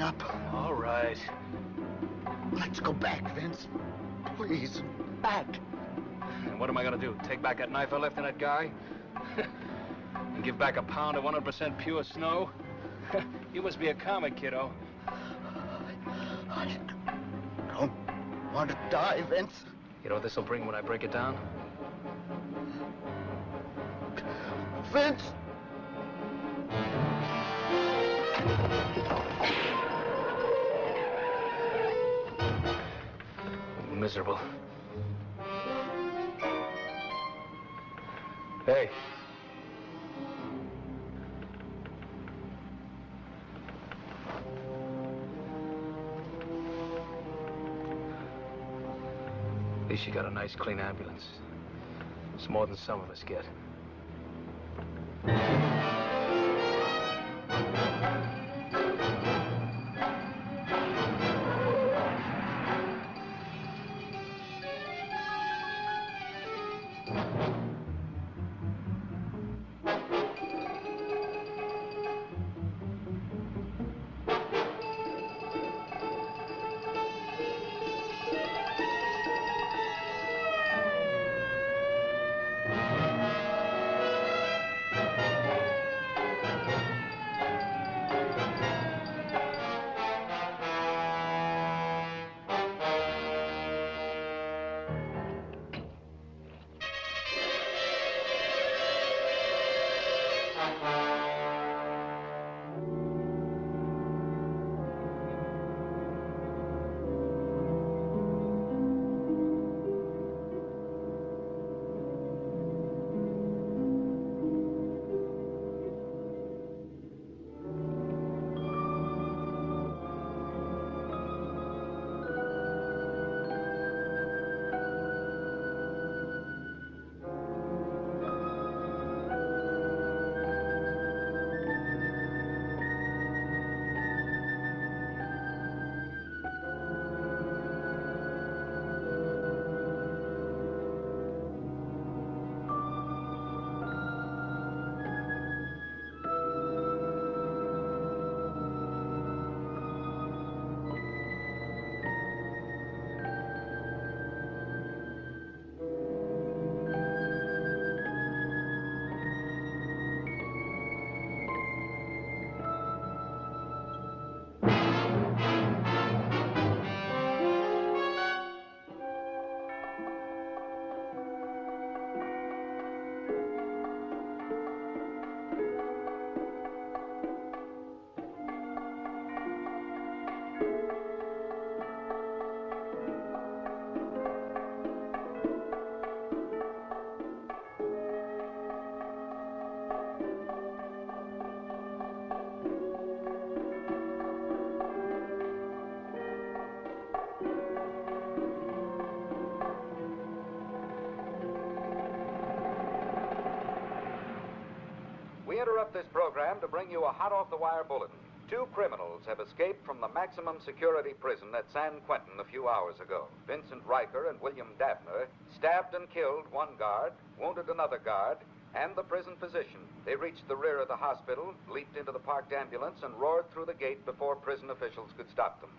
giving up. All right. Let's go back, Vince. Please, back. And what am I gonna do? Take back that knife I left in that guy? And give back a pound of 100% pure snow? You must be a comic, kiddo. I don't want to die, Vince. You know what this'll bring when I break it down? Vince! Miserable. Hey. At least you got a nice, clean ambulance. It's more than some of us get. We interrupt this program to bring you a hot-off-the-wire bulletin. 2 criminals have escaped from the maximum security prison at San Quentin a few hours ago. Vincent Riker and William Dabner stabbed and killed one guard, wounded another guard, and the prison physician. They reached the rear of the hospital, leaped into the parked ambulance, and roared through the gate before prison officials could stop them.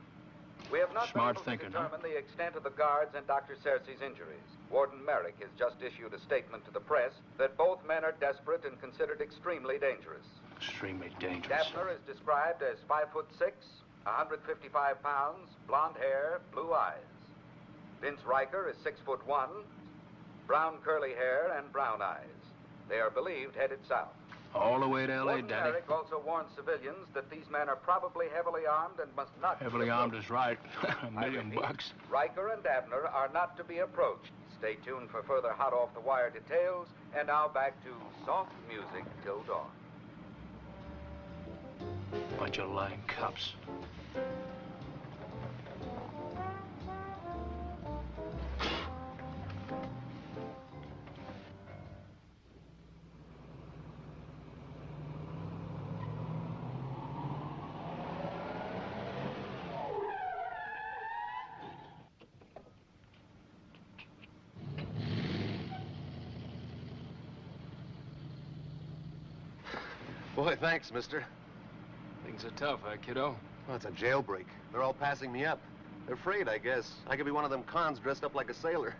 We have not been able to determine the extent of the guards and Dr. Searcy's injuries. Warden Merrick has just issued a statement to the press that both men are desperate and considered extremely dangerous. Extremely dangerous. Dabner is described as 5'6", 155 pounds, blonde hair, blue eyes. Vince Riker is 6'1", brown curly hair and brown eyes. They are believed headed south. All the way to L.A., Warden Daddy. Merrick also warns civilians that these men are probably heavily armed and must not... Heavily armed is right. $1 million bucks. Riker and Dabner are not to be approached. Stay tuned for further hot-off-the-wire details. And now back to soft music till dawn. Bunch of lying cops. Boy, thanks, mister. Things are tough, huh, kiddo? Well, it's a jailbreak. They're all passing me up. They're afraid, I guess. I could be one of them cons dressed up like a sailor.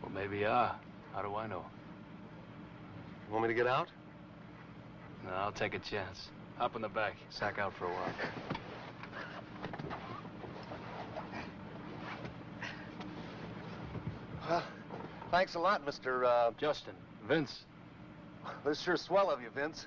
Well, maybe you are. How do I know? You want me to get out? No, I'll take a chance. Hop in the back. Sack out for a while. Well, thanks a lot, Mr. Justin. Vince. This is sure swell of you, Vince.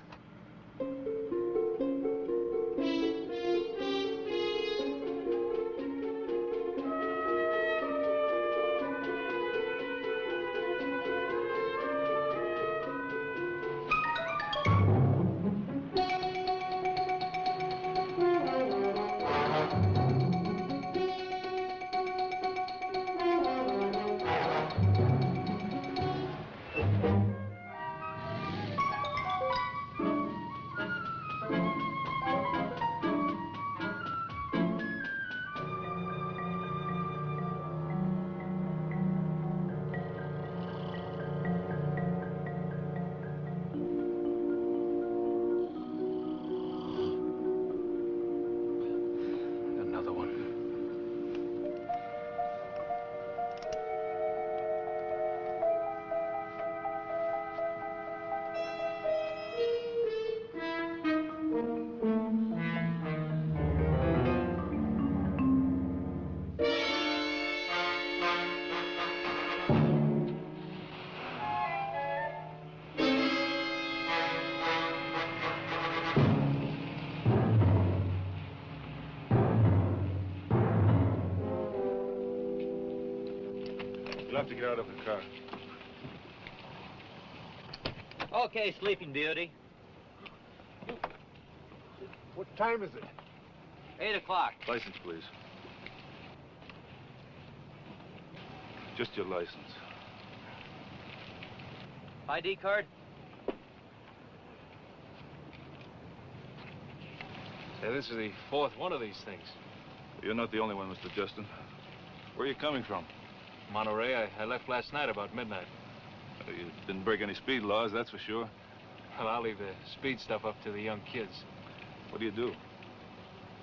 Another one. You'll have to get out of the car. Okay, Sleeping Beauty. What time is it? 8 o'clock. License, please. Just your license. ID card? Say, this is the fourth one of these things. You're not the only one, Mr. Justin. Where are you coming from? Monterey, I left last night about midnight. You didn't break any speed laws, that's for sure. Well, I'll leave the speed stuff up to the young kids. What do you do?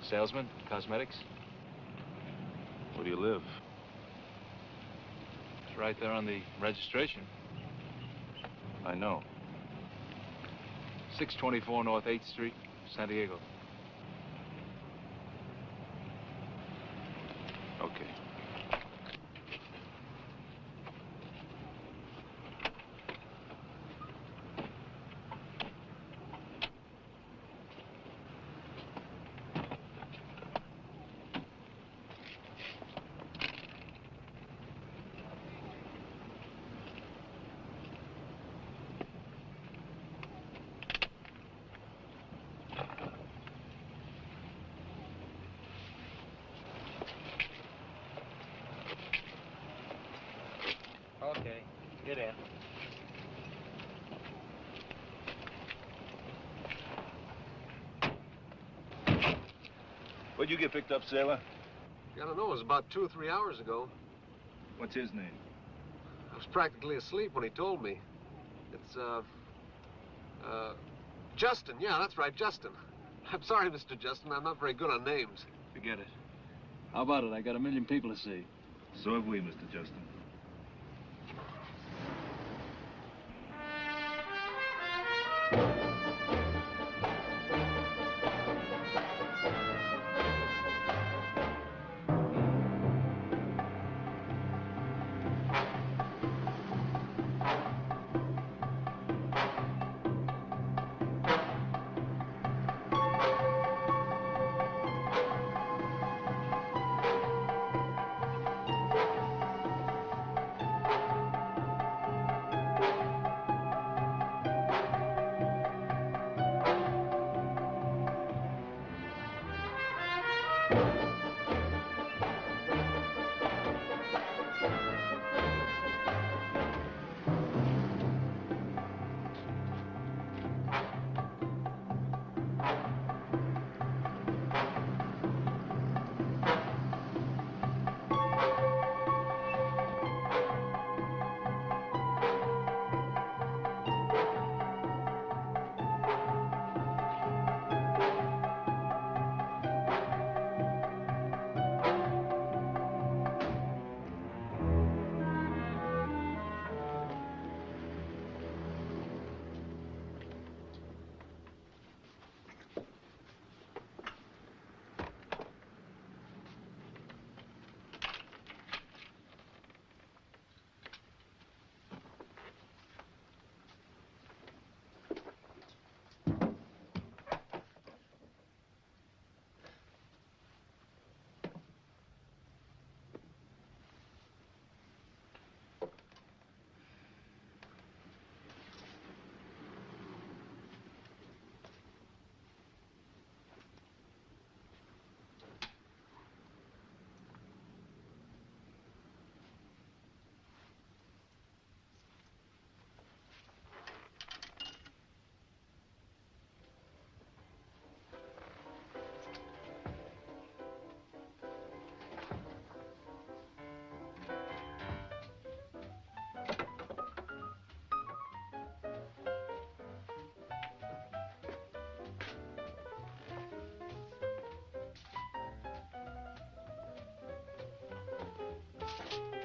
Salesman, cosmetics. Where do you live? It's right there on the registration. I know. 624 North 8th Street, San Diego. Okay. Okay, get in. Where'd you get picked up, sailor? I don't know. It was about 2 or 3 hours ago. What's his name? I was practically asleep when he told me. It's, Justin. Yeah, that's right, Justin. I'm sorry, Mr. Justin. I'm not very good on names. Forget it. How about it? I got a million people to see. So have we, Mr. Justin.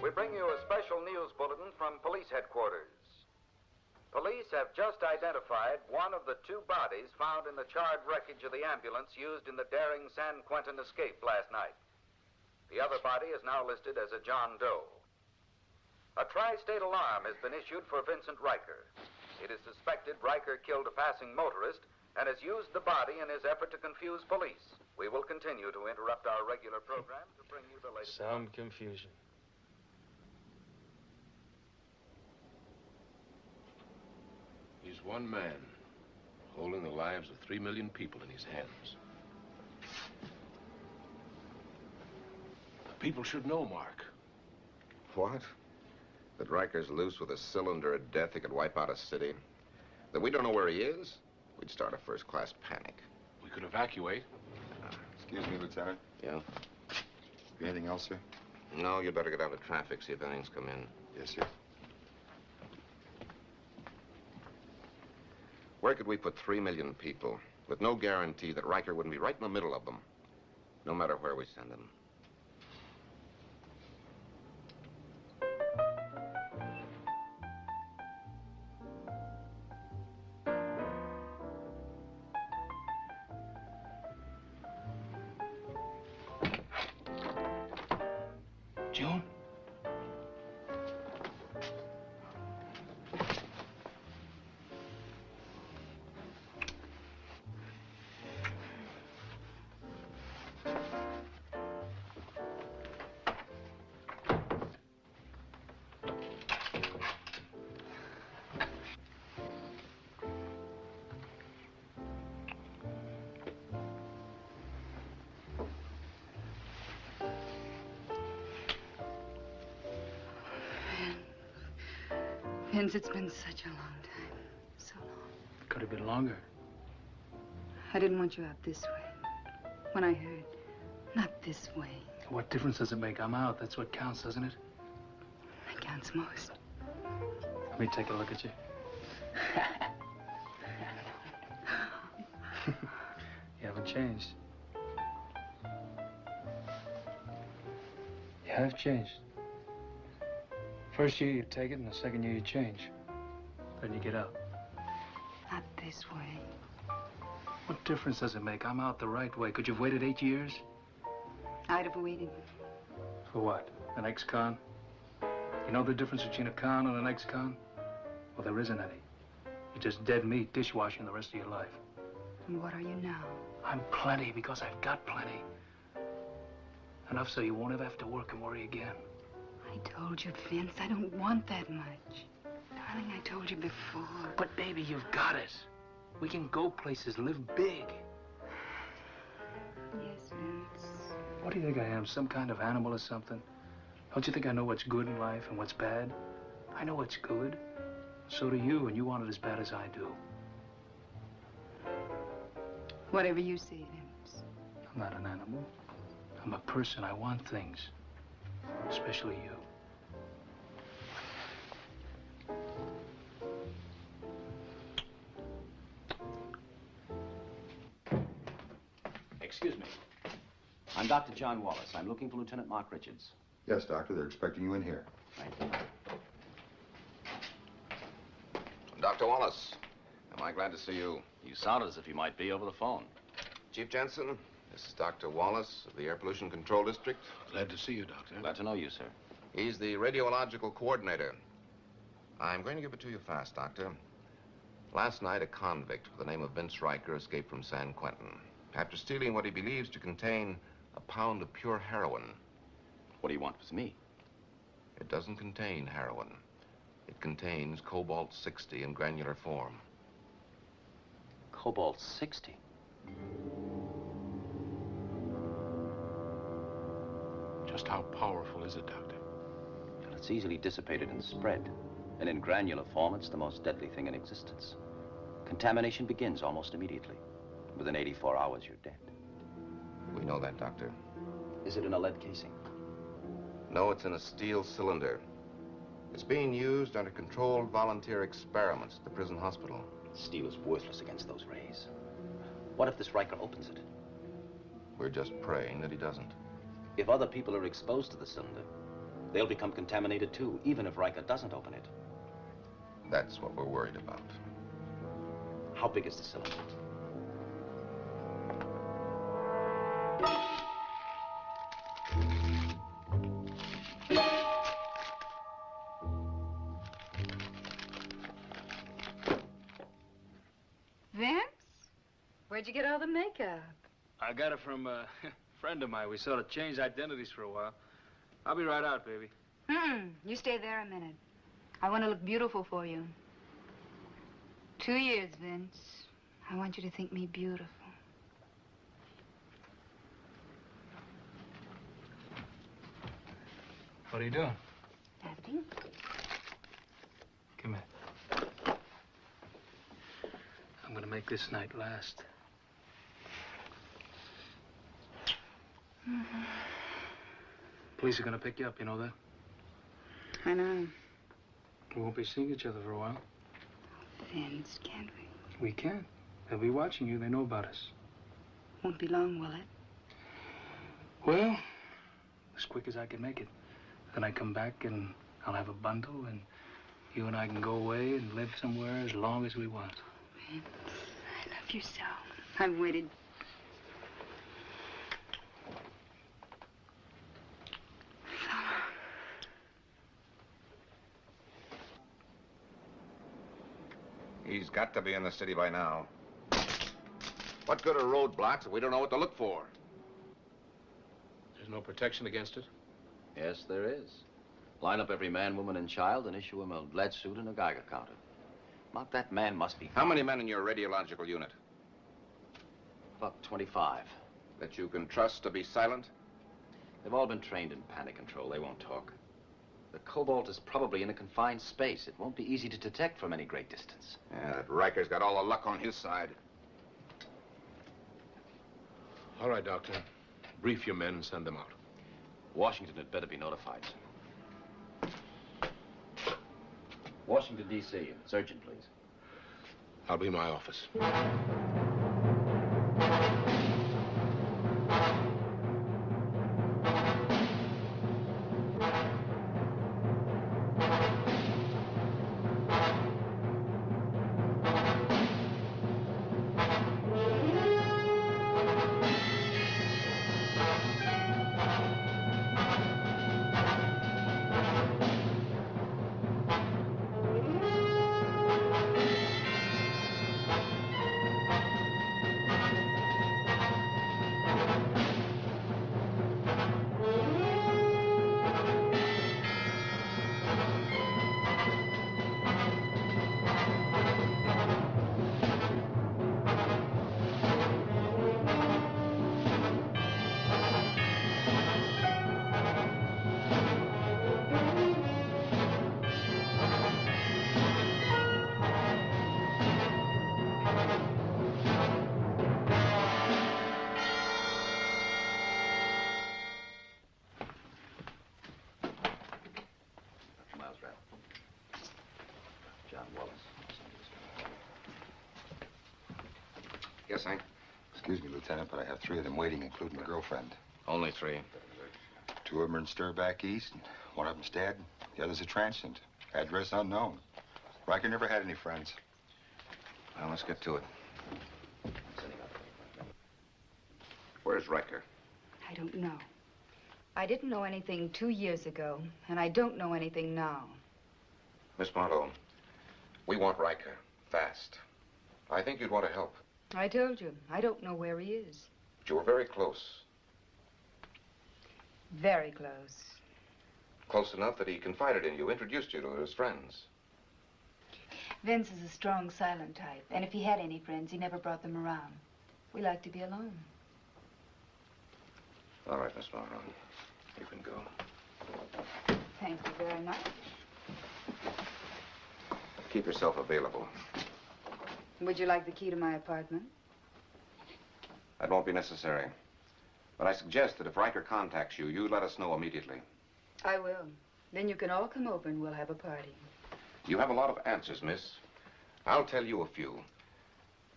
We bring you a special news bulletin from police headquarters. Police have just identified one of the two bodies found in the charred wreckage of the ambulance used in the daring San Quentin escape last night. The other body is now listed as a John Doe. A tri-state alarm has been issued for Vincent Riker. It is suspected Riker killed a passing motorist and has used the body in his effort to confuse police. We will continue to interrupt our regular program to bring you the latest. Some confusion. He's one man, holding the lives of 3 million people in his hands. The people should know, Mark. What? That Riker's loose with a cylinder of death that could wipe out a city? That we don't know where he is? We'd start a first-class panic. We could evacuate. Excuse me, Lieutenant. Yeah? Anything else, sir? No, you'd better get out of traffic, see if anything's come in. Yes, sir. Where could we put 3 million people with no guarantee that Riker wouldn't be right in the middle of them, no matter where we send him? June? Vince, it's been such a long time. So long. Could have been longer. I didn't want you out this way. When I heard, not this way. What difference does it make? I'm out. That's what counts, doesn't it? That counts most. Let me take a look at you. You haven't changed. You have changed. First year you take it, and the second year you change. Then you get out. Not this way. What difference does it make? I'm out the right way. Could you have waited 8 years? I'd have waited. For what? An ex-con? You know the difference between a con and an ex-con? Well, there isn't any. You're just dead meat dishwashing the rest of your life. And what are you now? I'm plenty because I've got plenty. Enough so you won't ever have to work and worry again. I told you, Vince, I don't want that much. Darling, I told you before. But, baby, you've got it. We can go places, live big. Yes, Vince. What do you think I am, some kind of animal or something? Don't you think I know what's good in life and what's bad? I know what's good. So do you, and you want it as bad as I do. Whatever you say, Vince. I'm not an animal. I'm a person. I want things. Especially you. Excuse me. I'm Dr. John Wallace. I'm looking for Lieutenant Mark Richards. Yes, Doctor. They're expecting you in here. Thank you. Dr. Wallace, am I glad to see you? You sounded as if you might be over the phone. Chief Jensen, this is Dr. Wallace of the Air Pollution Control District. Glad to see you, Doctor. Glad to know you, sir. He's the radiological coordinator. I'm going to give it to you fast, Doctor. Last night, a convict with the name of Vince Riker escaped from San Quentin after stealing what he believes to contain a pound of pure heroin. What do you want with me? It doesn't contain heroin. It contains cobalt-60 in granular form. Cobalt-60? Just how powerful is it, Doctor? Well, it's easily dissipated and spread. And in granular form, it's the most deadly thing in existence. Contamination begins almost immediately. Within 84 hours, you're dead. We know that, Doctor. Is it in a lead casing? No, it's in a steel cylinder. It's being used under controlled volunteer experiments at the prison hospital. Steel is worthless against those rays. What if this Riker opens it? We're just praying that he doesn't. If other people are exposed to the cylinder, They'll become contaminated too, even if Riker doesn't open it. That's what we're worried about. How big is the cylinder? Vince? Where'd you get all the makeup? I got it from a friend of mine. We sort of changed identities for a while. I'll be right out, baby. You stay there a minute. I want to look beautiful for you. 2 years, Vince. I want you to think me beautiful. What are you doing? Nothing. Come here. I'm gonna make this night last. Police are gonna pick you up, you know that? I know. We won't be seeing each other for a while. Vince, can't we? We can. They'll be watching you. They know about us. Won't be long, will it? Well, as quick as I can make it. Then I come back and I'll have a bundle and you and I can go away and live somewhere as long as we want. Vince, I love you so. I've waited. He's got to be in the city by now. What good are roadblocks if we don't know what to look for? There's no protection against it? Yes, there is. Line up every man, woman, and child and issue him a lead suit and a Geiger counter. Not that man must be... How many men in your radiological unit? About 25. That you can trust to be silent? They've all been trained in panic control. They won't talk. The cobalt is probably in a confined space. It won't be easy to detect from any great distance. Yeah, that Riker's got all the luck on his side. All right, Doctor. Brief your men and send them out. Washington had better be notified. Washington, D.C. Surgeon, please. I'll be in my office. Yes, Hank? Excuse me, Lieutenant, but I have 3 of them waiting, including the girlfriend. Only 3. 2 of them are in stir back east, and 1 of them's dead. The other's a transient. Address unknown. Riker never had any friends. Well, let's get to it. Where's Riker? I don't know. I didn't know anything 2 years ago, and I don't know anything now. Miss Marlowe, we want Riker. Fast. I think you'd want to help. I told you, I don't know where he is. But you were very close. Very close. Close enough that he confided in you, introduced you to his friends. Vince is a strong, silent type, and if he had any friends, he never brought them around. We like to be alone. All right, Miss Marlowe. You can go. Thank you very much. Keep yourself available. Would you like the key to my apartment? That won't be necessary. But I suggest that if Riker contacts you, you let us know immediately. I will. Then you can all come over and we'll have a party. You have a lot of answers, miss. I'll tell you a few.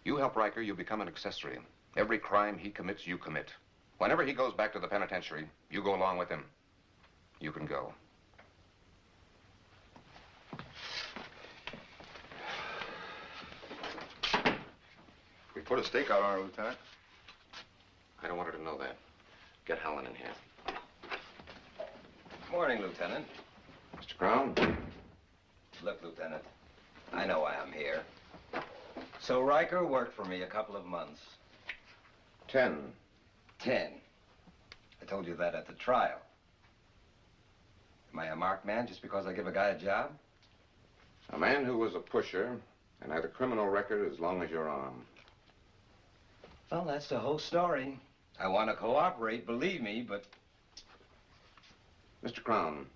You help Riker, you become an accessory. Every crime he commits, you commit. Whenever he goes back to the penitentiary, you go along with him. You can go. Put a stake out on her, Lieutenant. I don't want her to know that. Get Helen in here. Morning, Lieutenant. Mr. Crown? Look, Lieutenant, I know why I'm here. So Riker worked for me a couple of months. 10. 10. I told you that at the trial. Am I a marked man just because I give a guy a job? A man who was a pusher and had a criminal record as long as your arm. Well, that's the whole story. I want to cooperate, believe me, but... Mr. Crown,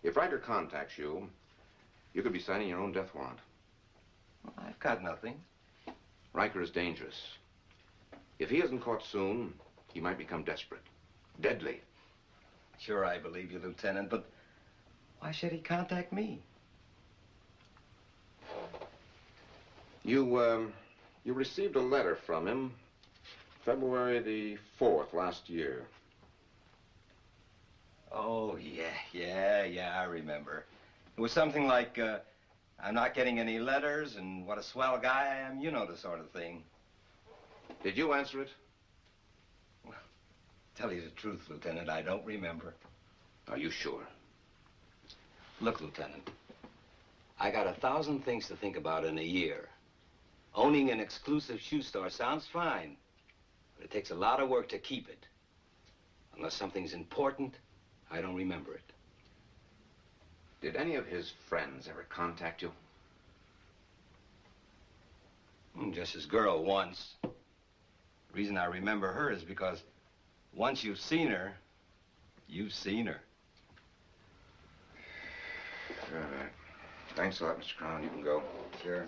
if Riker contacts you, you could be signing your own death warrant. Well, I've got nothing. Riker is dangerous. If he isn't caught soon, he might become desperate. Deadly. Sure, I believe you, Lieutenant, but why should he contact me? You received a letter from him February the 4th last year. Oh, yeah, I remember. It was something like, I'm not getting any letters, and what a swell guy I am, you know the sort of thing. Did you answer it? Well, tell you the truth, Lieutenant, I don't remember. Are you sure? Look, Lieutenant, I got 1,000 things to think about in a year. Owning an exclusive shoe store sounds fine, but it takes a lot of work to keep it. Unless something's important, I don't remember it. Did any of his friends ever contact you? Just his girl once. The reason I remember her is because once you've seen her, you've seen her. All right. Thanks a lot, Mr. Crown. You can go. Sure.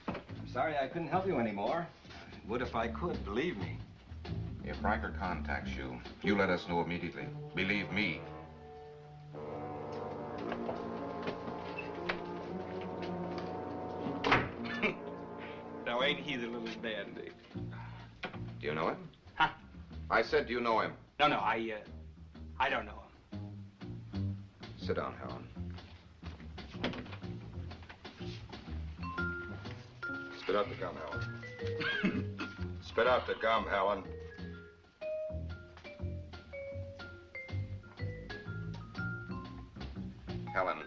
I'm sorry I couldn't help you anymore. I would if I could, believe me. If Riker contacts you, you let us know immediately. Believe me. Now, ain't he the little dandy? Do you know him? Huh? I said, do you know him? No, I don't know him. Sit down, Helen. Spit out the gum, Helen. Spit out the gum, Helen. Helen.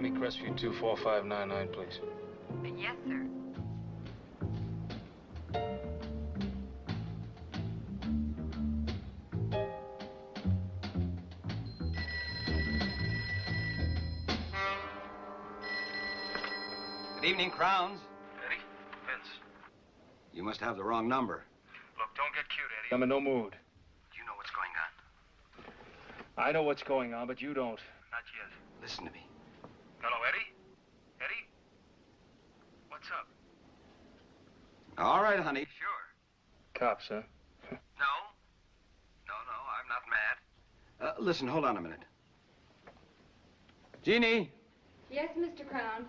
Give me Crestview 24599, please. Yes, sir. Good evening, Crowns. Eddie? Vince. You must have the wrong number. Look, don't get cute, Eddie. I'm in no mood. You know what's going on. I know what's going on, but you don't. Not yet. Listen to me. Hello, Eddie? Eddie? What's up? All right, honey, sure. Cops, huh? No, I'm not mad. Listen, hold on a minute. Jeannie? Yes, Mr. Crown.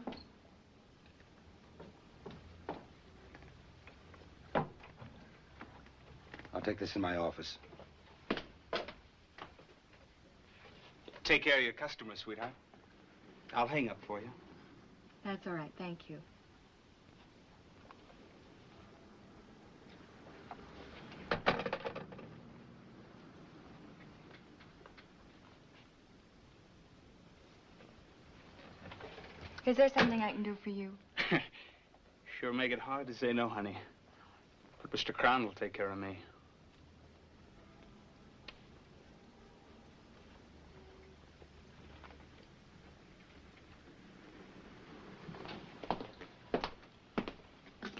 I'll take this in my office. Take care of your customers, sweetheart. I'll hang up for you. That's all right, thank you. Is there something I can do for you? Sure make it hard to say no, honey. But Mr. Crown will take care of me.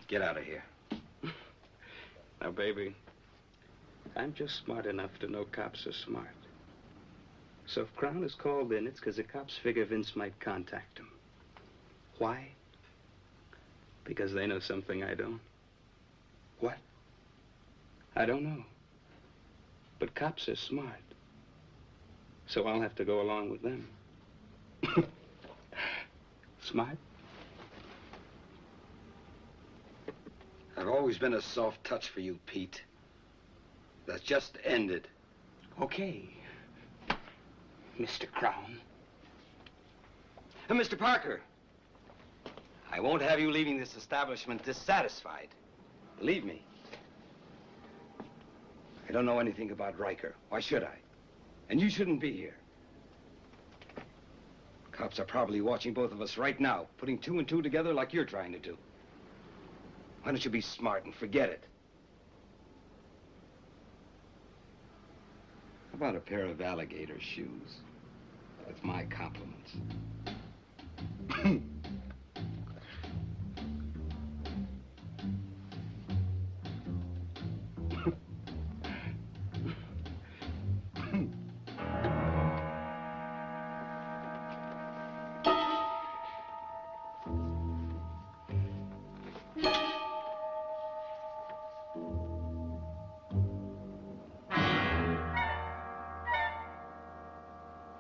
Get out of here. Now, baby, I'm just smart enough to know cops are smart. So if Crown is called in, it's because the cops figure Vince might contact him. Why? Because they know something I don't. What? I don't know. But cops are smart. So I'll have to go along with them. Smart? I've always been a soft touch for you, Pete. That's just ended. Okay. Mr. Crown. And Mr. Parker, I won't have you leaving this establishment dissatisfied. Believe me. I don't know anything about Riker. Why should I? And you shouldn't be here. Cops are probably watching both of us right now, putting two and two together like you're trying to do. Why don't you be smart and forget it? How about a pair of alligator shoes? With my compliments.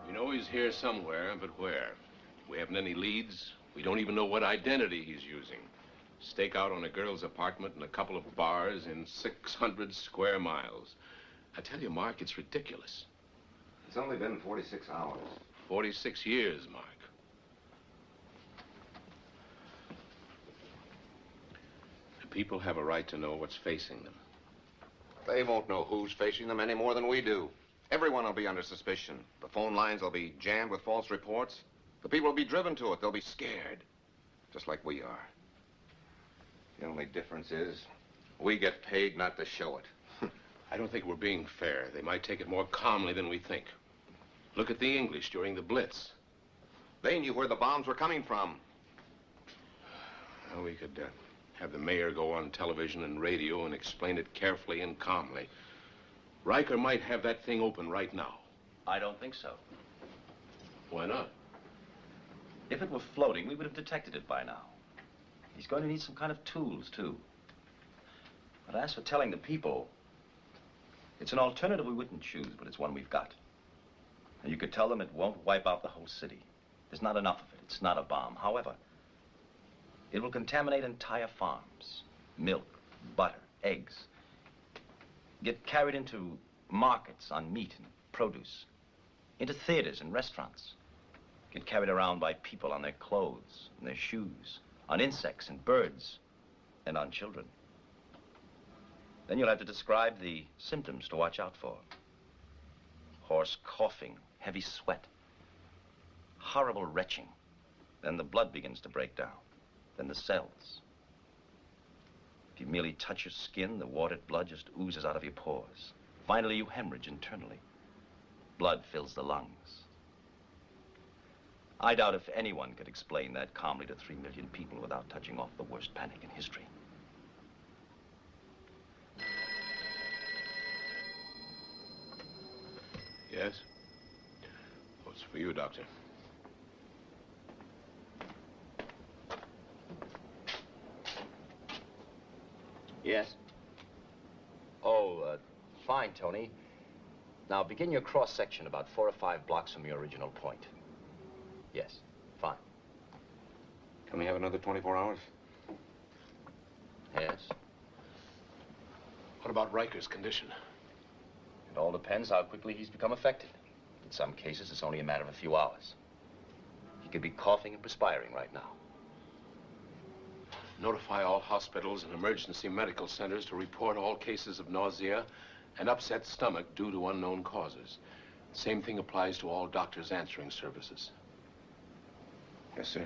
You know he's here somewhere, but where? We haven't any leads. We don't even know what identity he's using. Stakeout on a girl's apartment and a couple of bars in 600 square miles. I tell you, Mark, it's ridiculous. It's only been 46 hours. 46 years, Mark. The people have a right to know what's facing them. They won't know who's facing them any more than we do. Everyone will be under suspicion. The phone lines will be jammed with false reports. The people will be driven to it. They'll be scared, just like we are. The only difference is we get paid not to show it. I don't think we're being fair. They might take it more calmly than we think. Look at the English during the Blitz. They knew where the bombs were coming from. Well, we could have the mayor go on television and radio and explain it carefully and calmly. Riker might have that thing open right now. I don't think so. Why not? If it were floating, we would have detected it by now. He's going to need some kind of tools, too. But as for telling the people, it's an alternative we wouldn't choose, but it's one we've got. And you could tell them it won't wipe out the whole city. There's not enough of it. It's not a bomb. However, it will contaminate entire farms. Milk, butter, eggs. Get carried into markets on meat and produce. Into theaters and restaurants. Get carried around by people on their clothes and their shoes. On insects and birds. And on children. Then you'll have to describe the symptoms to watch out for. Hoarse coughing, heavy sweat, horrible retching. Then the blood begins to break down. Then the cells. If you merely touch your skin, the watered blood just oozes out of your pores. Finally, you hemorrhage internally. Blood fills the lungs. I doubt if anyone could explain that calmly to 3 million people without touching off the worst panic in history. Yes? Oh, it's for you, Doctor. Yes? Oh, fine, Tony. Now begin your cross-section about 4 or 5 blocks from your original point. Yes, fine. Can we have another 24 hours? Yes. What about Riker's condition? It all depends how quickly he's become affected. In some cases, it's only a matter of a few hours. He could be coughing and perspiring right now. Notify all hospitals and emergency medical centers to report all cases of nausea and upset stomach due to unknown causes. Same thing applies to all doctors' answering services. Yes, sir.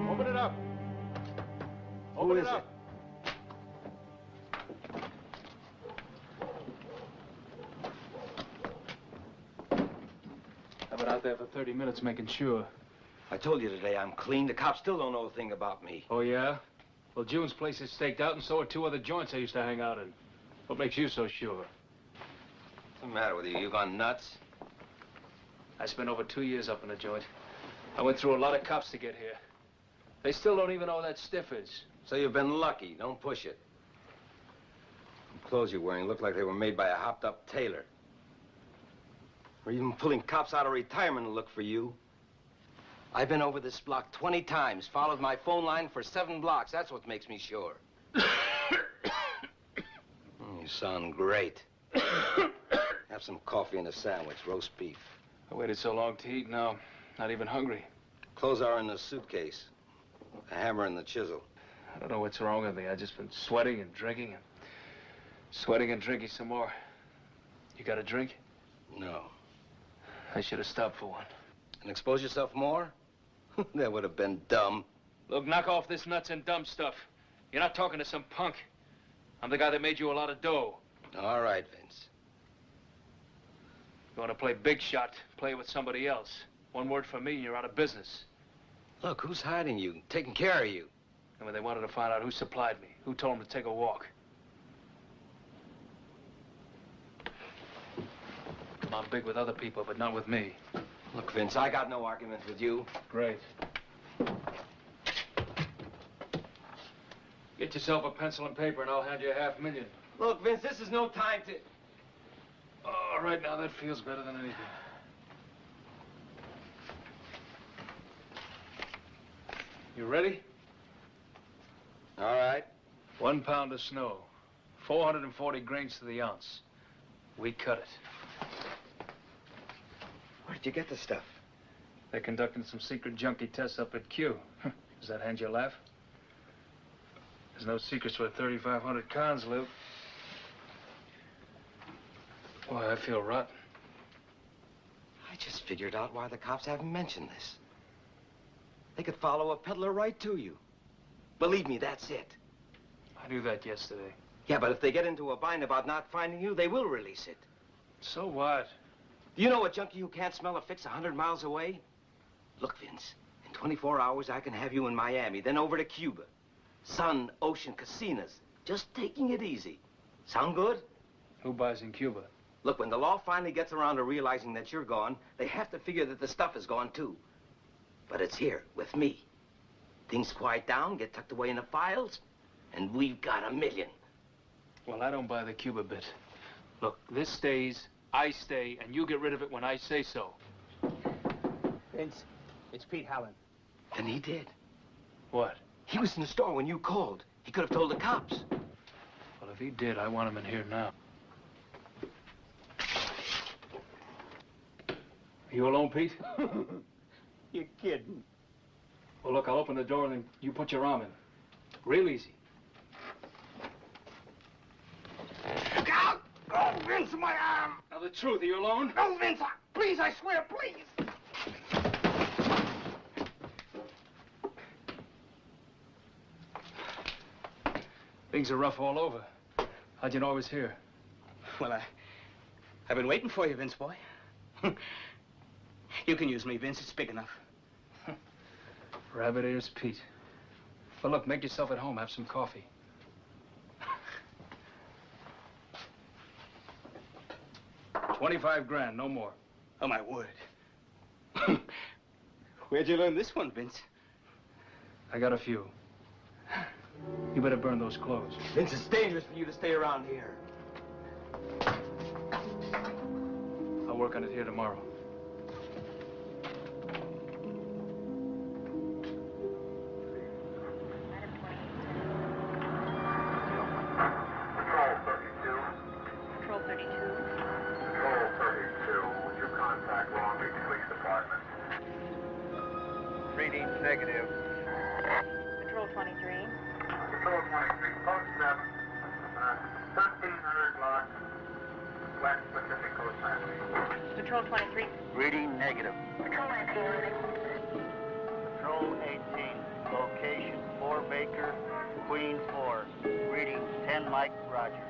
Open it up. Who is it? I've been out there for 30 minutes making sure. I told you today I'm clean. The cops still don't know a thing about me. Oh, yeah? Well, June's place is staked out, and so are 2 other joints I used to hang out in. What makes you so sure? What's the matter with you? You gone nuts? I spent over 2 years up in the joint. I went through a lot of cops to get here. They still don't even know who that stiff is. So you've been lucky. Don't push it. The clothes you're wearing look like they were made by a hopped-up tailor. Or even pulling cops out of retirement to look for you. I've been over this block 20 times, followed my phone line for 7 blocks. That's what makes me sure. You sound great. Have some coffee and a sandwich, roast beef. I waited so long to eat, now not even hungry. Clothes are in the suitcase. The hammer and the chisel. I don't know what's wrong with me. I've just been sweating and drinking and sweating and drinking some more. You got a drink? No. I should have stopped for one. And expose yourself more? That would have been dumb. Look, knock off this nuts and dumb stuff. You're not talking to some punk. I'm the guy that made you a lot of dough. All right, Vince. You want to play big shot, play with somebody else. One word from me and you're out of business. Look, who's hiding you, taking care of you? And when they wanted to find out who supplied me, who told them to take a walk. I'm big with other people, but not with me. Look, Vince, I got no argument with you. Great. Get yourself a pencil and paper and I'll hand you $500,000. Look, Vince, this is no time to... Oh, right now that feels better than anything. You ready? All right. 1 pound of snow, 440 grains to the ounce. We cut it. Where'd you get the stuff? They're conducting some secret junkie tests up at Q. Does that hand you a laugh? There's no secrets where 3,500 cons live. Boy, I feel rotten. I just figured out why the cops haven't mentioned this. They could follow a peddler right to you. Believe me, that's it. I knew that yesterday. Yeah, but if they get into a bind about not finding you, they will release it. So what? Do you know a junkie who can't smell a fix 100 miles away? Look, Vince, in 24 hours, I can have you in Miami, then over to Cuba. Sun, ocean, casinos. Just taking it easy. Sound good? Who buys in Cuba? Look, when the law finally gets around to realizing that you're gone, they have to figure that the stuff is gone, too. But it's here, with me. Things quiet down, get tucked away in the files, and we've got $1 million. Well, I don't buy the Cuba bit. Look, this stays, I stay, and you get rid of it when I say so. Vince, it's Pete Hallen. And he did. What? He was in the store when you called. He could have told the cops. Well, if he did, I want him in here now. Are you alone, Pete? You're kidding. Well, look, I'll open the door and then you put your arm in. Real easy. Look out! Oh, Vince, my arm! Now, the truth, are you alone? No, Vince, please, I swear, please! Things are rough all over. How'd you know I was here? Well, I've been waiting for you, Vince, boy. You can use me, Vince. It's big enough. Rabbit ears Pete. Well, look, make yourself at home. Have some coffee. $25 grand, no more. Oh, my word. Where'd you learn this one, Vince? I got a few. You better burn those clothes. Vince, it's dangerous for you to stay around here. I'll work on it here tomorrow. Control 32. Control 32, would you contact Long Beach Police Department? Reading negative. Control 23. Control 23, code 7, 1300 block, West Pacific Coast Highway. Control 23. Reading negative. Control 19. Control 18. Location 4 Baker, Queen 4. Reading 10 Mike, roger.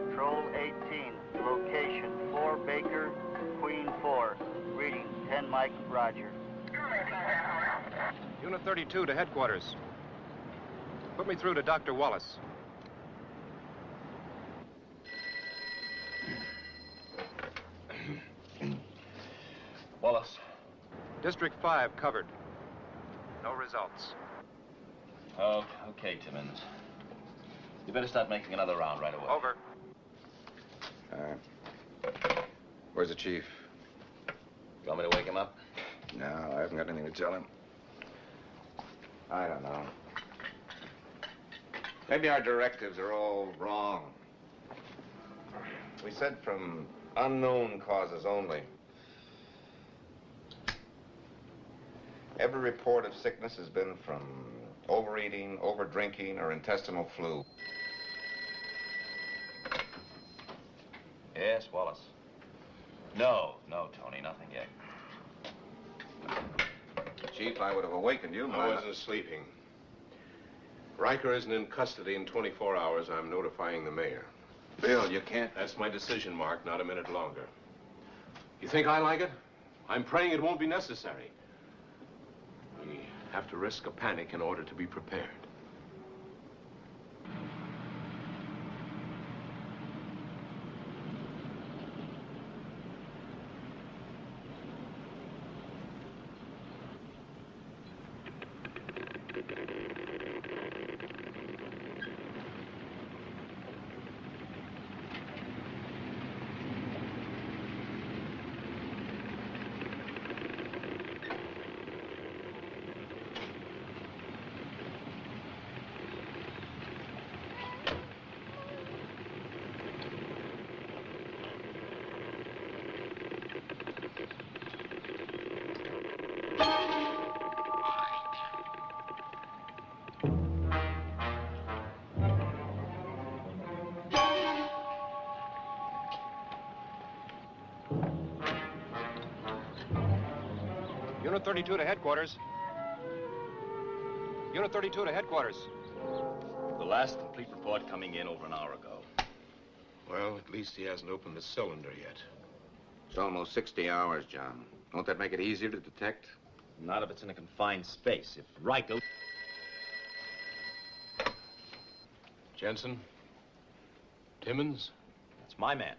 Control 18. Location 4 Baker, Queen 4. Reading 10 Mike, roger. Unit 32 to headquarters. Put me through to Dr. Wallace. Wallace. District 5 covered. No results. Oh, okay, Timmons. You better start making another round right away. Over. Where's the chief? You want me to wake him up? No, I haven't got anything to tell him. I don't know. Maybe our directives are all wrong. We said from unknown causes only. Every report of sickness has been from overeating, overdrinking, or intestinal flu. Yes, Wallace. No, Tony, nothing yet. Chief, I would have awakened you. I wasn't sleeping. Riker isn't in custody in 24 hours. I'm notifying the mayor. Bill, you can't... That's my decision, Mark. Not a minute longer. You think I like it? I'm praying it won't be necessary. We have to risk a panic in order to be prepared. Unit 32 to headquarters. Unit 32 to headquarters. The last complete report coming in over an hour ago. Well, at least he hasn't opened the cylinder yet. It's almost 60 hours, John. Won't that make it easier to detect? Not if it's in a confined space. If Riker... Jensen? Timmons? That's my man.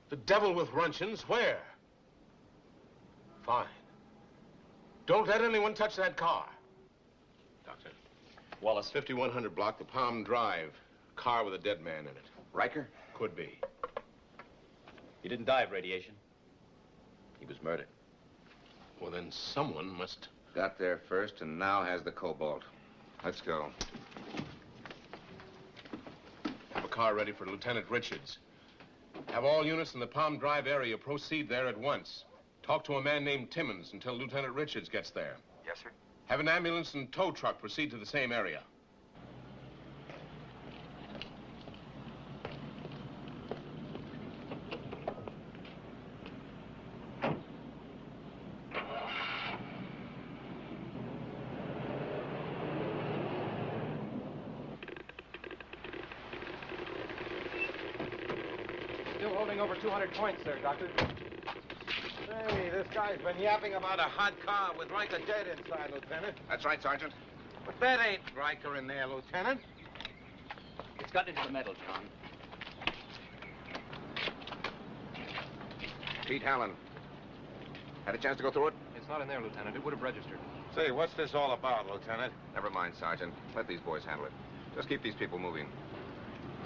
The devil with Runchins, where? Fine. Don't let anyone touch that car. Doctor. Wallace. 5100 block, the Palm Drive. Car with a dead man in it. Riker? Could be. He didn't die of radiation. He was murdered. Well, then someone must... Got there first and now has the cobalt. Let's go. Have a car ready for Lieutenant Richards. Have all units in the Palm Drive area proceed there at once. Talk to a man named Timmons until Lieutenant Richards gets there. Yes, sir. Have an ambulance and tow truck proceed to the same area. Still holding over 200 points there, Doctor. Hey, this guy's been yapping about a hot car with Riker dead inside, Lieutenant. That's right, Sergeant. But that ain't Riker in there, Lieutenant. It's gotten into the metal, John. Pete Hallen. Had a chance to go through it? It's not in there, Lieutenant. It would have registered. Say, what's this all about, Lieutenant? Never mind, Sergeant. Let these boys handle it. Just keep these people moving.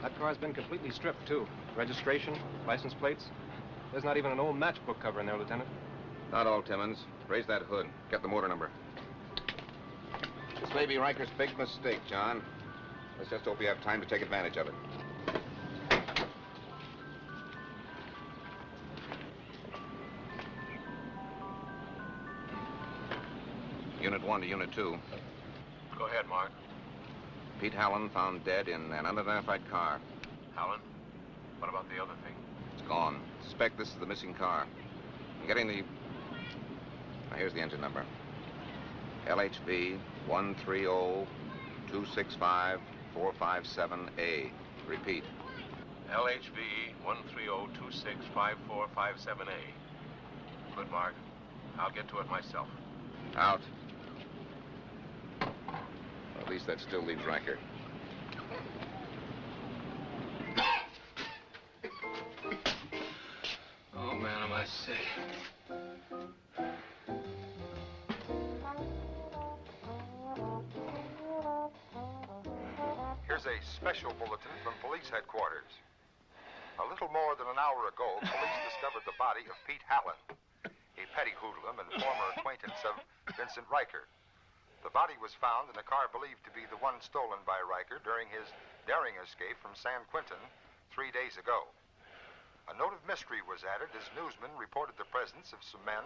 That car's been completely stripped, too. Registration, license plates. There's not even an old matchbook cover in there, Lieutenant. Not all, Timmons. Raise that hood. Get the motor number. This may be Riker's big mistake, John. Let's just hope you have time to take advantage of it. Unit 1 to Unit 2. Go ahead, Mark. Pete Hallen found dead in an unidentified car. Hallen? What about the other thing? It's gone. Suspect this is the missing car. You getting the... Now, here's the engine number. LHV 130-265-457A. Repeat. LHV 130-265-457A. Good, Mark. I'll get to it myself. Out. Well, at least that still leaves Riker. Oh, man, am I sick. Here's a special bulletin from police headquarters. A little more than an hour ago, police discovered the body of Pete Hallen, a petty hoodlum and former acquaintance of Vincent Riker. The body was found in a car believed to be the one stolen by Riker during his daring escape from San Quentin 3 days ago. A note of mystery was added as newsmen reported the presence of some men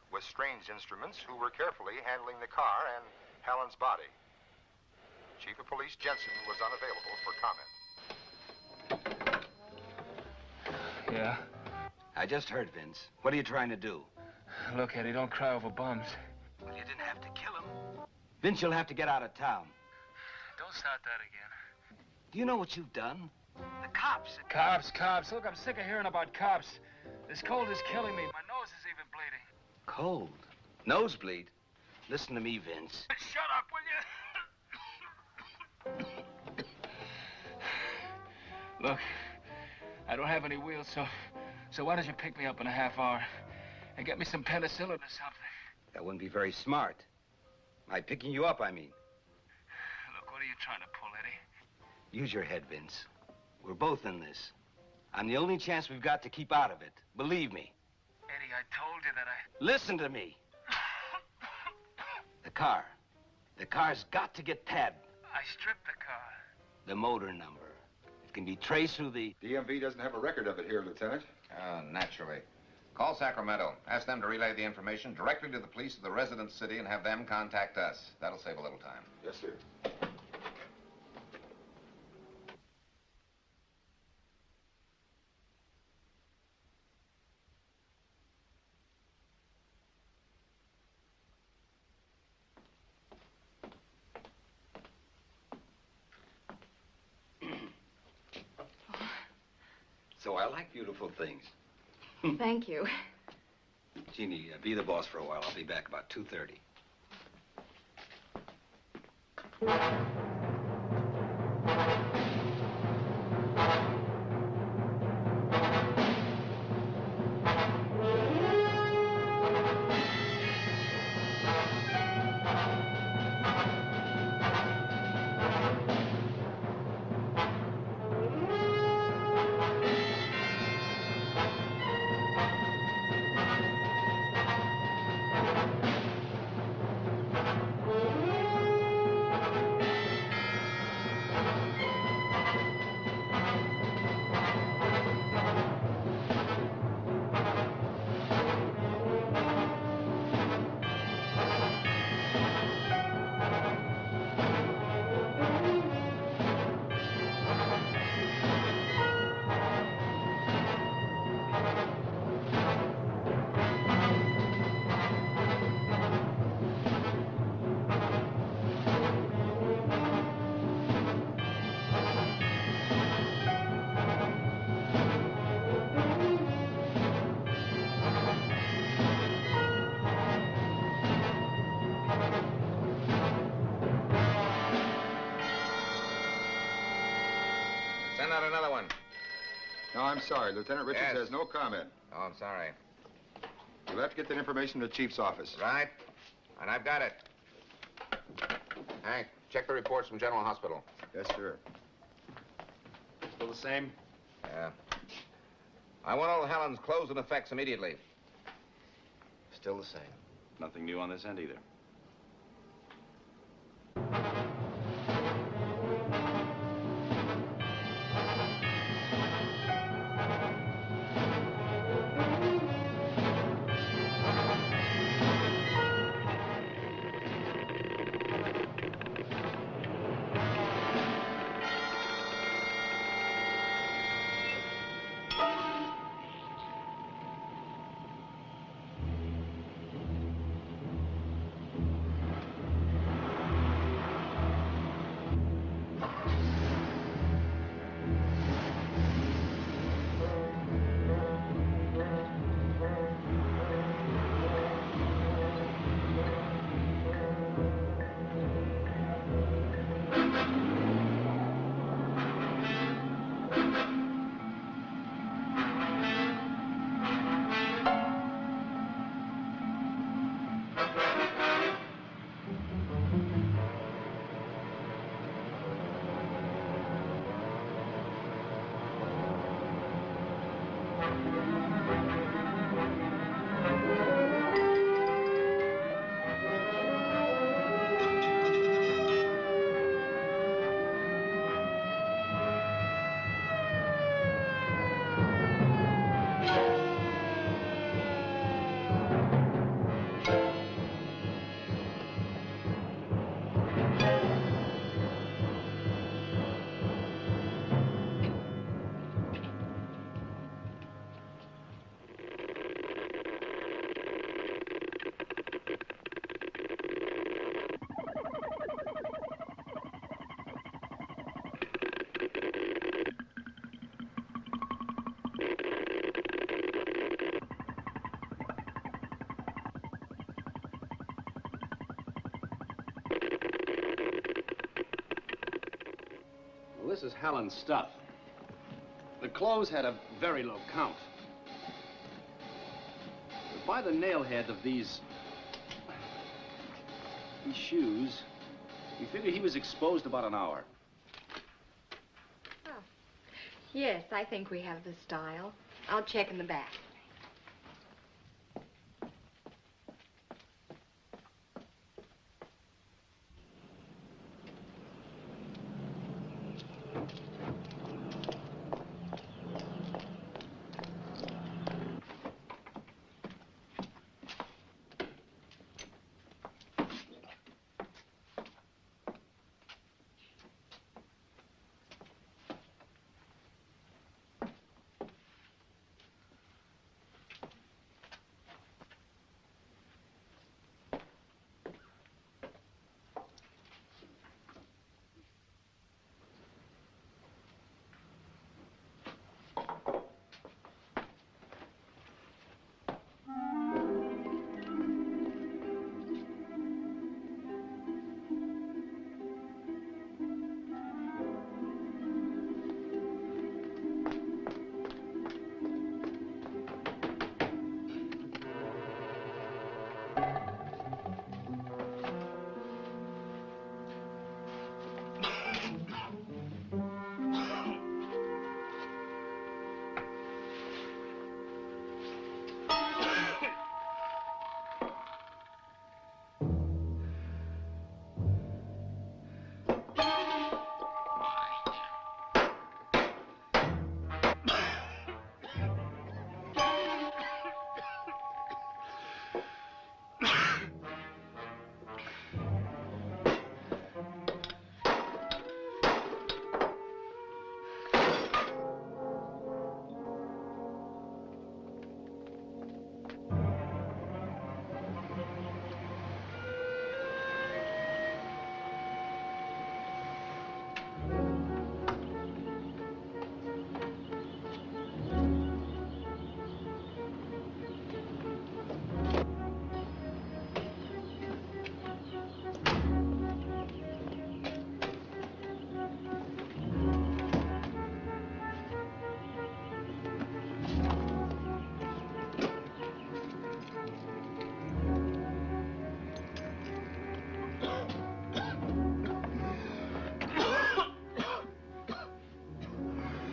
with strange instruments who were carefully handling the car and Hallen's body. Chief of Police Jensen was unavailable for comment. Yeah? I just heard, Vince. What are you trying to do? Look, Eddie, don't cry over bums. Well, you didn't have to kill him. Vince, you'll have to get out of town. Don't start that again. Do you know what you've done? The cops. Cops. Look, I'm sick of hearing about cops. This cold is killing me. My nose is even bleeding. Cold? Nosebleed? Listen to me, Vince. Shut up, will you? Look, I don't have any wheels, so why don't you pick me up in a half hour and get me some penicillin or something? That wouldn't be very smart. By picking you up, I mean. Look, what are you trying to pull, Eddie? Use your head, Vince. We're both in this. I'm the only chance we've got to keep out of it. Believe me. Eddie, I told you that I... Listen to me. The car. The car's got to get tabbed. I stripped the car. The motor number. It can be traced through the... DMV doesn't have a record of it here, Lieutenant. Naturally. Call Sacramento. Ask them to relay the information directly to the police of the resident city and have them contact us. That'll save a little time. Yes, sir. So I like beautiful things. Thank you. Jeannie, be the boss for a while. I'll be back about 2:30. Send out another one. No, I'm sorry. Lieutenant Richards Yes. has no comment. Oh, I'm sorry. You'll have to get that information to the chief's office. Right. And I've got it. Hank, check the reports from General Hospital. Yes, sir. Still the same? Yeah. I want all Hallen's clothes and effects immediately. Still the same. Nothing new on this end either. was Hallen's stuff. The clothes had a very low count. But by the nailhead of these shoes, we figure he was exposed about an hour. Oh. Yes, I think we have the style. I'll check in the back.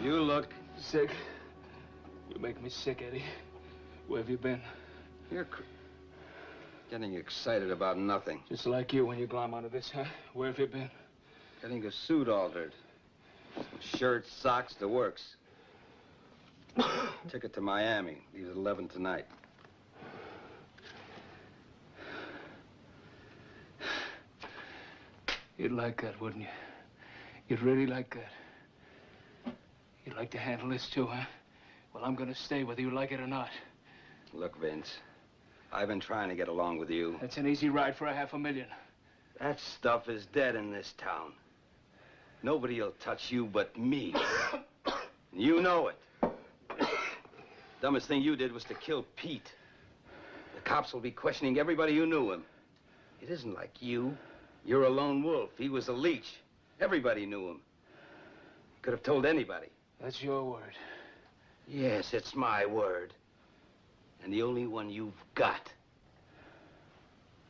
You look sick. You make me sick, Eddie. Where have you been? You're getting excited about nothing. Just like you when you climb onto this, huh? Where have you been? Getting a suit altered. Shirts, socks, the works. Ticket to Miami. Leaves at 11 tonight. You'd like that, wouldn't you? You'd really like that. You'd like to handle this too, huh? Well, I'm gonna stay whether you like it or not. Look, Vince, I've been trying to get along with you. That's an easy ride for $500,000. That stuff is dead in this town. Nobody'll touch you but me. You know it. Dumbest thing you did was to kill Pete. The cops will be questioning everybody who knew him. It isn't like you. You're a lone wolf. He was a leech. Everybody knew him. Could have told anybody. That's your word. Yes, it's my word. And the only one you've got.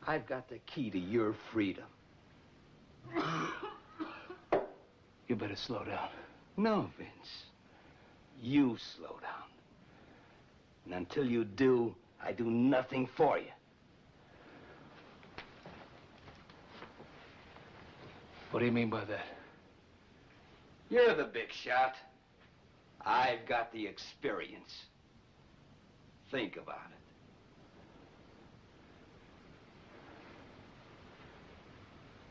I've got the key to your freedom. You better slow down. No, Vince. You slow down. And until you do, I do nothing for you. What do you mean by that? You're the big shot. I've got the experience. Think about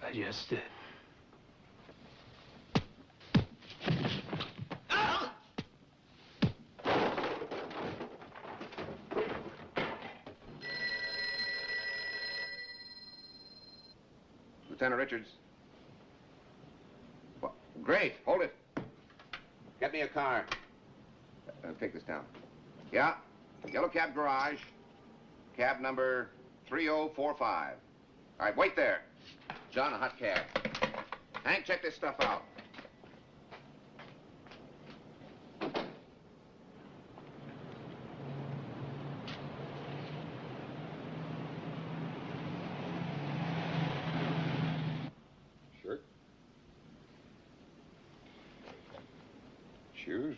it. I just did. Lieutenant Richards. Well, great. Hold it. Get me a car. Take this down. Yeah. Yellow cab garage. Cab number 3045. All right, wait there. John, a hot cab. Hank, check this stuff out. Shoes?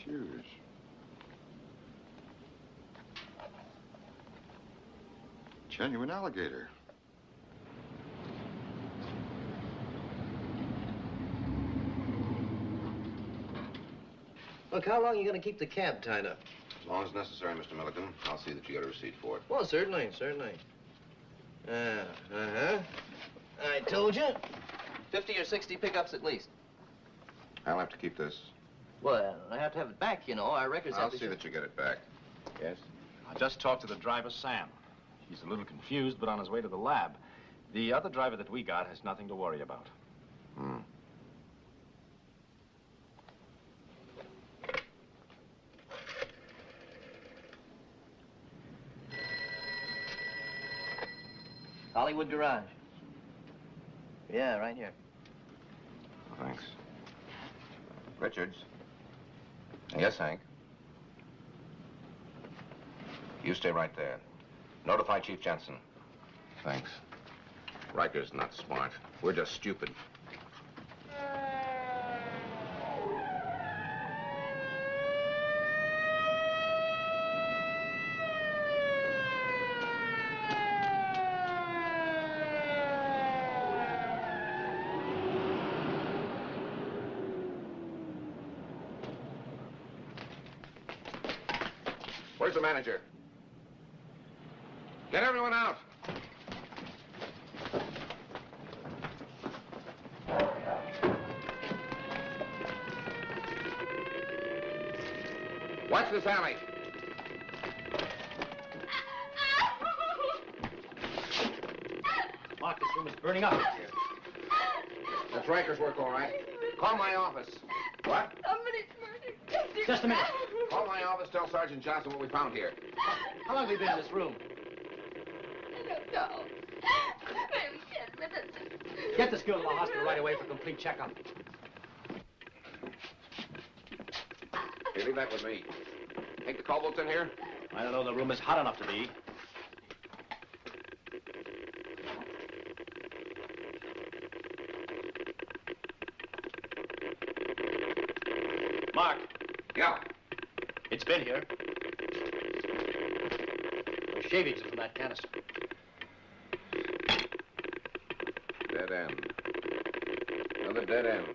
Shoes. Genuine alligator. Look, how long are you going to keep the cab tied up? As long as necessary, Mr. Milligan. I'll see that you get a receipt for it. Well, certainly, certainly. Uh-huh. I told you. 50 or 60 pickups at least. I'll have to keep this. Well, I have to have it back, you know. Our records have I'll to see show- that you get it back. Yes? I just talked to the driver, Sam. He's a little confused, but on his way to the lab. The other driver that we got has nothing to worry about. Hmm. Hollywood Garage. Yeah, right here. Thanks. Richards? Yes, Hank? You stay right there. Notify Chief Jensen. Thanks. Riker's not smart. We're just stupid. Where's the manager? Get everyone out. Watch this alley. Mark, this room is burning up here. That's Riker's work, all right. Call my office. What? Somebody's murdered. Just a minute. Call my office, tell Sergeant Johnson what we found here. How long have you been in this room? I don't know. Maybe 10 minutes. Get this girl to the hospital right away for complete checkup. Hey, leave that with me. Think the Colbolt's in here? I don't know, the room is hot enough to be. Mark. Yeah. It's been here. Those shavings are from that canister. Dead end. Another dead end.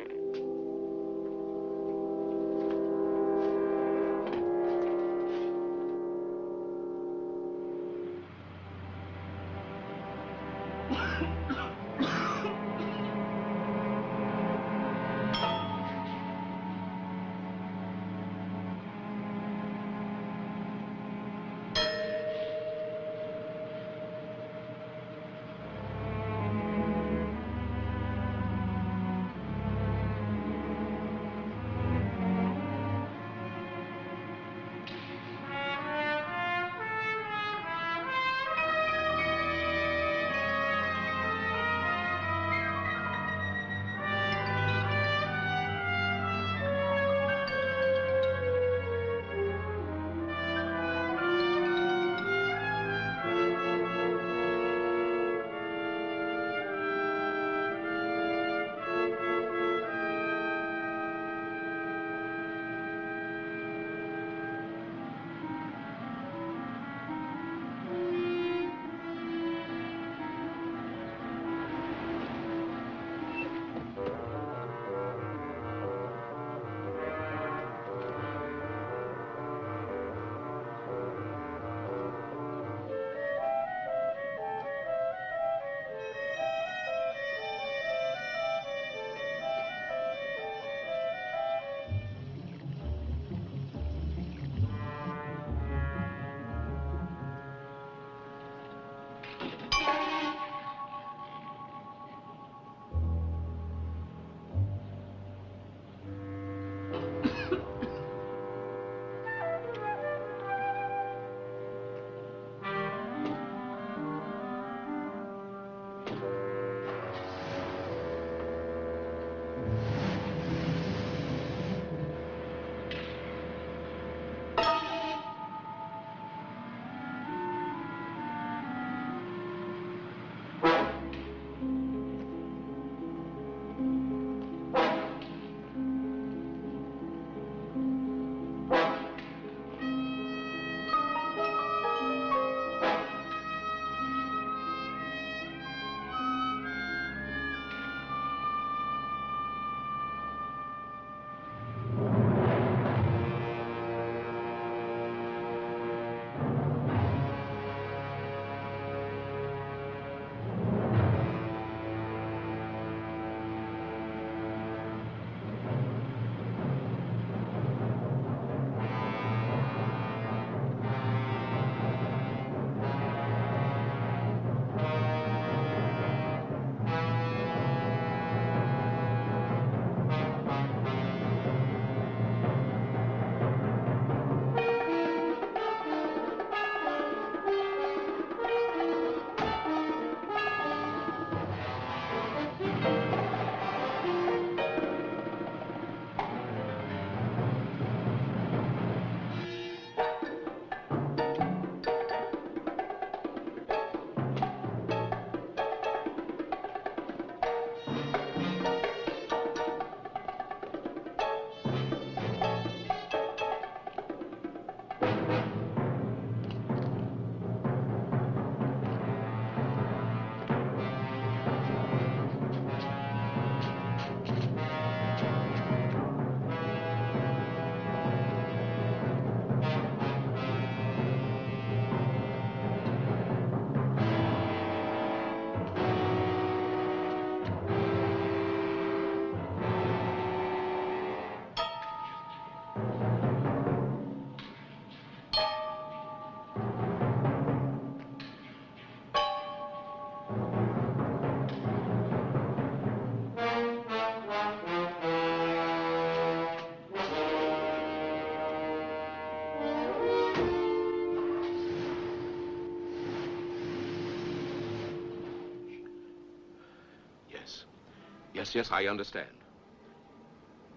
Yes, I understand.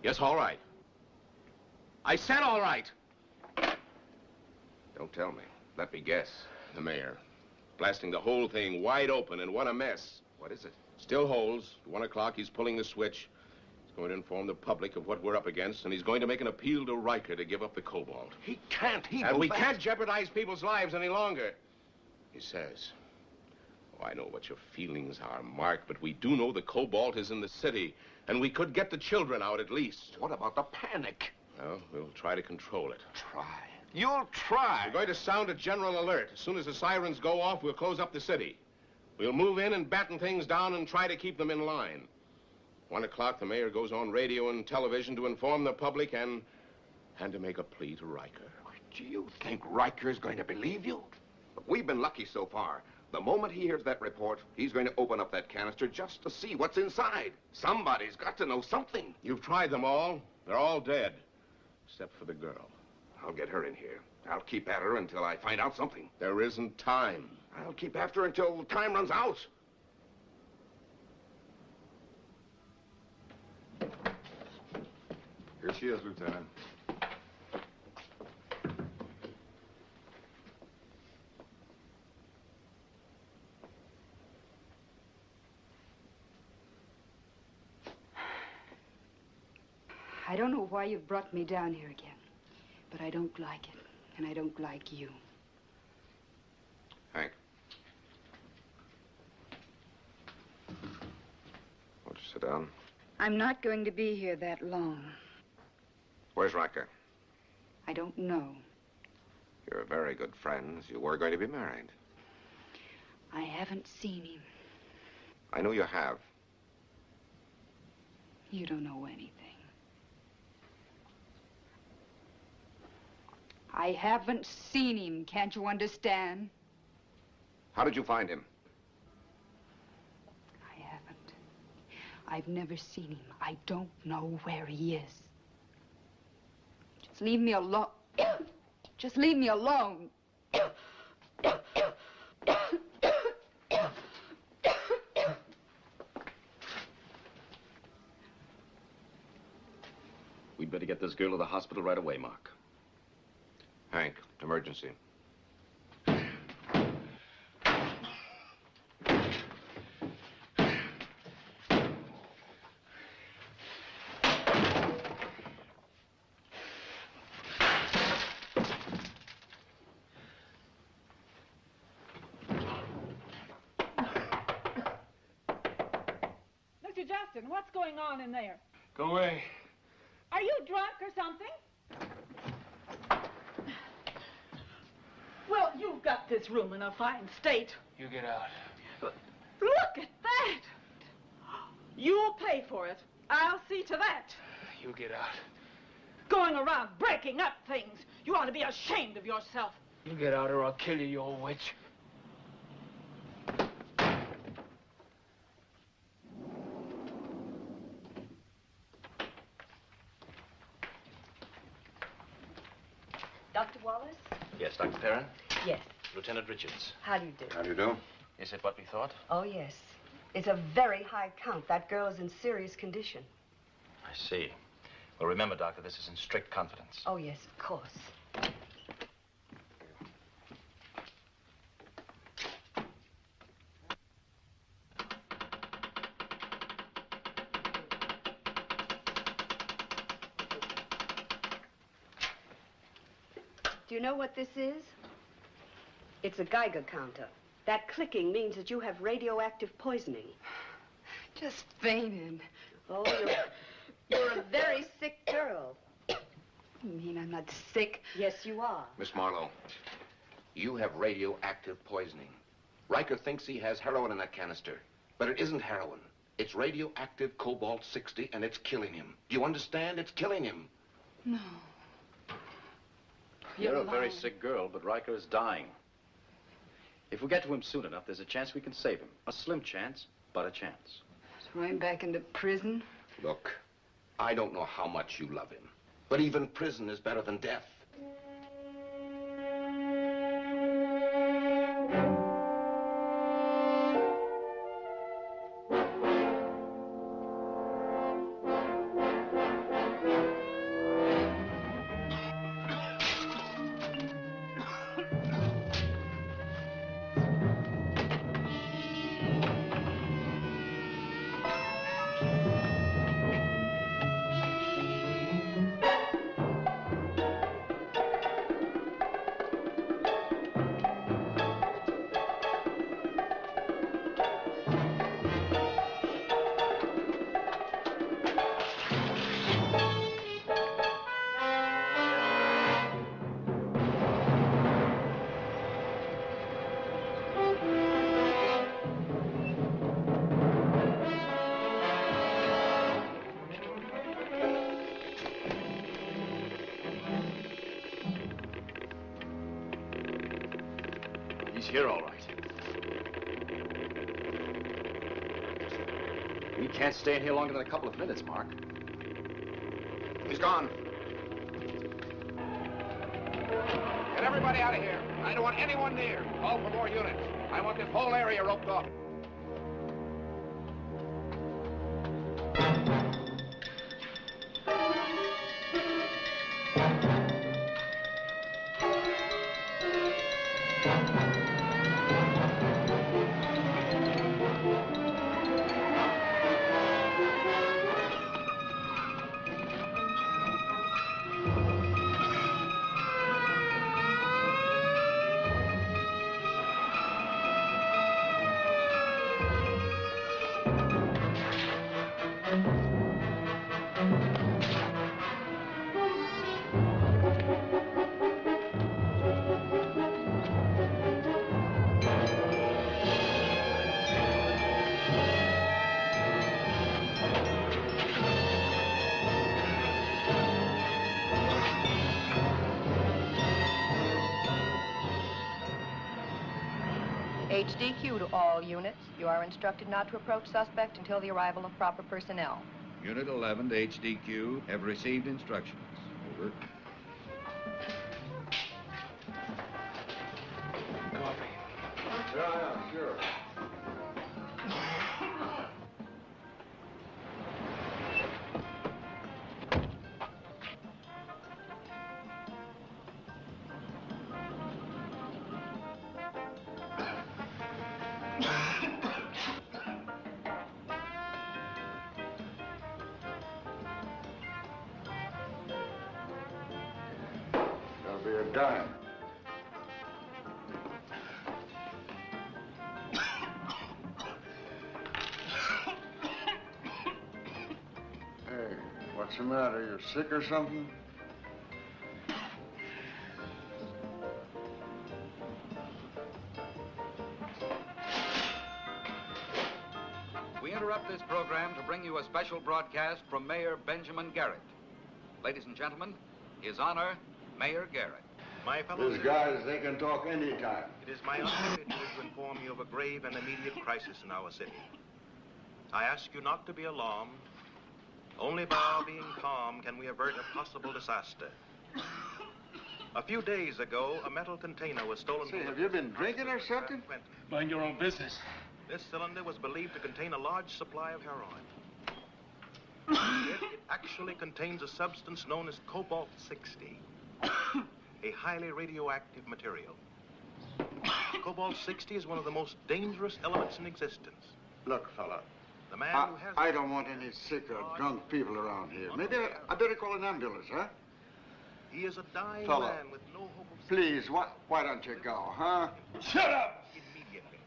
Yes, all right. I said all right. Don't tell me. Let me guess. The mayor. Blasting the whole thing wide open, and what a mess. What is it? Still holds. At 1 o'clock, he's pulling the switch. He's going to inform the public of what we're up against, and he's going to make an appeal to Riker to give up the cobalt. He can't. And we can't jeopardize people's lives any longer. He says. Oh, I know what your feelings are, Mark, but we do know the cobalt is in the city, and we could get the children out at least. What about the panic? Well, we'll try to control it. Try. You'll try. We're going to sound a general alert. As soon as the sirens go off, we'll close up the city. We'll move in and batten things down and try to keep them in line. 1 o'clock, the mayor goes on radio and television to inform the public and to make a plea to Riker. Do you think Riker's going to believe you? Look, we've been lucky so far. The moment he hears that report, he's going to open up that canister just to see what's inside. Somebody's got to know something. You've tried them all. They're all dead. Except for the girl. I'll get her in here. I'll keep at her until I find out something. There isn't time. I'll keep after her until time runs out. Here she is, Lieutenant. I don't know why you've brought me down here again, but I don't like it, and I don't like you. Hank. Won't you sit down? I'm not going to be here that long. Where's Riker? I don't know. You're very good friends. You were going to be married. I haven't seen him. I know you have. You don't know anything. I haven't seen him, can't you understand? How did you find him? I haven't. I've never seen him. I don't know where he is. Just leave me alone. Just leave me alone. We'd better get this girl to the hospital right away, Mark. Hank, emergency. Mr. Justin, what's going on in there? Go away. Are you drunk or something? Well, you've got this room in a fine state. You get out. Look at that! You'll pay for it. I'll see to that. You get out. Going around breaking up things. You ought to be ashamed of yourself. You get out or I'll kill you, you old witch. Dr. Wallace? Yes, Dr. Perrin? Yes. Lieutenant Richards. How do you do? How do you do? Is it what we thought? Oh, yes. It's a very high count. That girl is in serious condition. I see. Well, remember, Doctor, this is in strict confidence. Oh, yes, of course. Do you know what this is? It's a Geiger counter. That clicking means that you have radioactive poisoning. Just fainted. Oh, you're a very sick girl. You mean I'm not sick? Yes, you are. Miss Marlowe, you have radioactive poisoning. Riker thinks he has heroin in that canister, but it isn't heroin. It's radioactive cobalt-60, and it's killing him. Do you understand? It's killing him. No. You're a very sick girl, but Riker is dying. If we get to him soon enough, there's a chance we can save him. A slim chance, but a chance. Throw him back into prison? Look, I don't know how much you love him, but even prison is better than death. here all right. We can't stay in here longer than a couple of minutes, Mark. He's gone. Get everybody out of here. I don't want anyone near. Call for more units. I want this whole area roped off. HDQ to all units. You are instructed not to approach suspect until the arrival of proper personnel. Unit 11 to HDQ have received instructions. Over. Yeah, sure. That'll be a dime. Hey, what's the matter? You sick or something? We interrupt this program to bring you a special broadcast from Mayor Benjamin Garrett. Ladies and gentlemen, His Honor, Mayor Garrett. My fellow These guys, they can talk anytime. It is my honor to inform you of a grave and immediate crisis in our city. I ask you not to be alarmed. Only by our being calm can we avert a possible disaster. A few days ago, a metal container was stolen. Say, have you been drinking or something? Mind your own business. This cylinder was believed to contain a large supply of heroin. Yet it actually contains a substance known as cobalt-60, a highly radioactive material. Cobalt-60 is one of the most dangerous elements in existence. Look, fella, The man who has I don't want any sick or drunk people around here. Maybe I better call an ambulance, huh? He is a dying Fella, man with no hope of please, why don't you go, huh? Shut up! Immediately.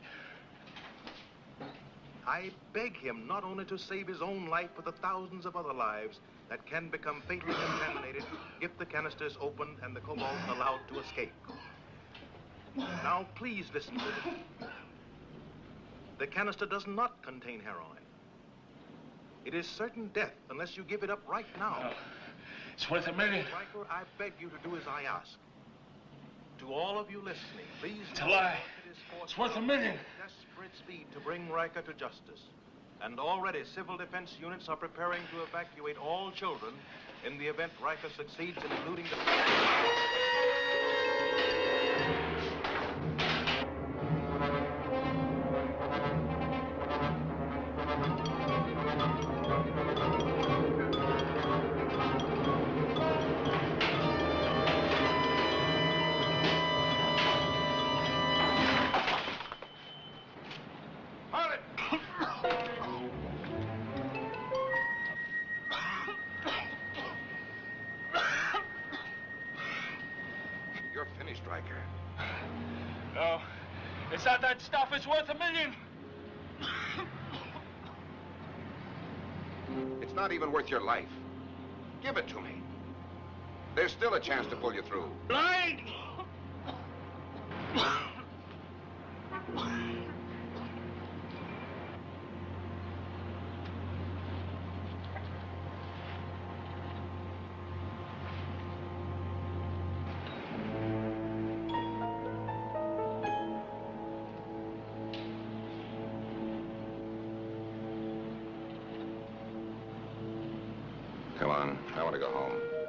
I beg him not only to save his own life, but the thousands of other lives that can become fatally contaminated if the canister is opened and the cobalt allowed to escape. Now, please listen to me. The canister does not contain heroin. It is certain death unless you give it up right now. No. It's worth $1 million. Riker, I beg you to do as I ask. To all of you listening, please It's a lie. It's worth $1 million. Desperate speed to bring Riker to justice. And already civil defense units are preparing to evacuate all children in the event Riker succeeds in eluding the... You're finished, Riker. No. It's not that stuff. It's worth $1 million. It's not even worth your life. Give it to me. There's still a chance to pull you through. Blind! Come on. I want to go home.